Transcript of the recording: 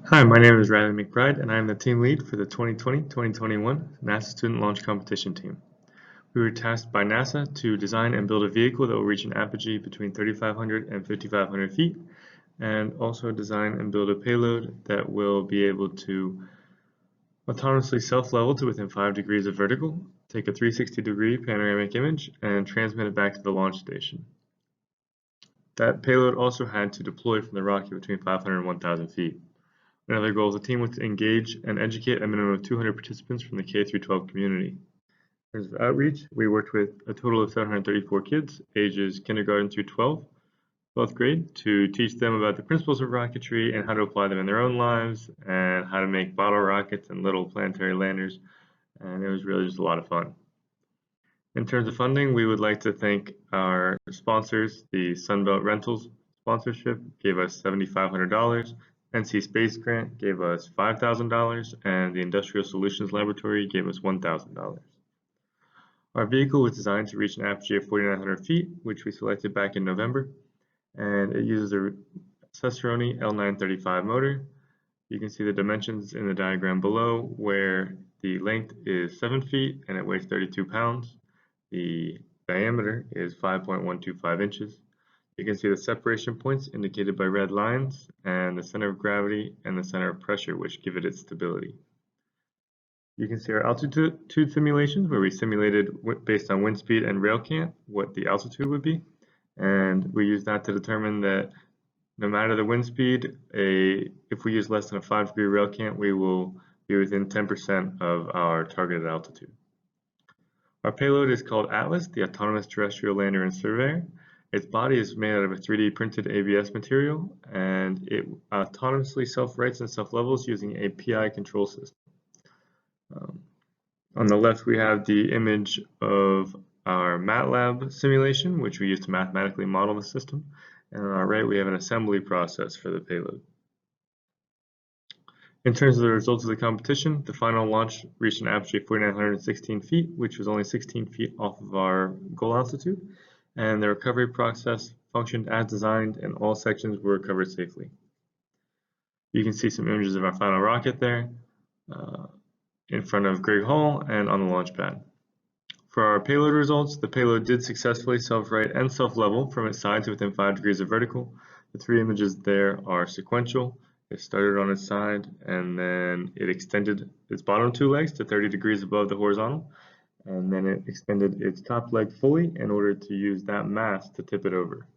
Hi, my name is Riley McBride, and I am the team lead for the 2020-2021 NASA Student Launch Competition team. We were tasked by NASA to design and build a vehicle that will reach an apogee between 3,500 and 5,500 feet, and also design and build a payload that will be able to autonomously self-level to within 5 degrees of vertical, take a 360-degree panoramic image, and transmit it back to the launch station. That payload also had to deploy from the rocket between 500 and 1,000 feet. Another goal of the team was to engage and educate a minimum of 200 participants from the K-12 community. In terms of outreach, we worked with a total of 734 kids, ages kindergarten through 12th grade, to teach them about the principles of rocketry and how to apply them in their own lives, and how to make bottle rockets and little planetary landers, and it was really just a lot of fun. In terms of funding, we would like to thank our sponsors. The Sunbelt Rentals sponsorship gave us $7,500. NC Space Grant gave us $5,000, and the Industrial Solutions Laboratory gave us $1,000. Our vehicle was designed to reach an apogee of 4,900 feet, which we selected back in November, and it uses a Cesaroni L935 motor. You can see the dimensions in the diagram below, where the length is 7 feet and it weighs 32 pounds. The diameter is 5.125 inches. You can see the separation points indicated by red lines, and the center of gravity and the center of pressure, which give it its stability. You can see our altitude simulations, where we simulated based on wind speed and rail cant what the altitude would be, and we used that to determine that no matter the wind speed, if we use less than a 5-degree rail cant, we will be within 10% of our targeted altitude. Our payload is called Atlas, the Autonomous Terrestrial Lander and Surveyor. Its body is made out of a 3D printed ABS material, and it autonomously self-rights and self-levels using a PI control system. On the left, we have the image of our MATLAB simulation, which we use to mathematically model the system. And on our right, we have an assembly process for the payload. In terms of the results of the competition, the final launch reached an apogee of 4,916 feet, which was only 16 feet off of our goal altitude, and the recovery process functioned as designed and all sections were recovered safely. You can see some images of our final rocket there in front of Greg Hall and on the launch pad. For our payload results, the payload did successfully self-right and self-level from its side to within 5 degrees of vertical. The 3 images there are sequential. It started on its side, and then it extended its bottom 2 legs to 30 degrees above the horizontal, and then it extended its top leg fully in order to use that mass to tip it over.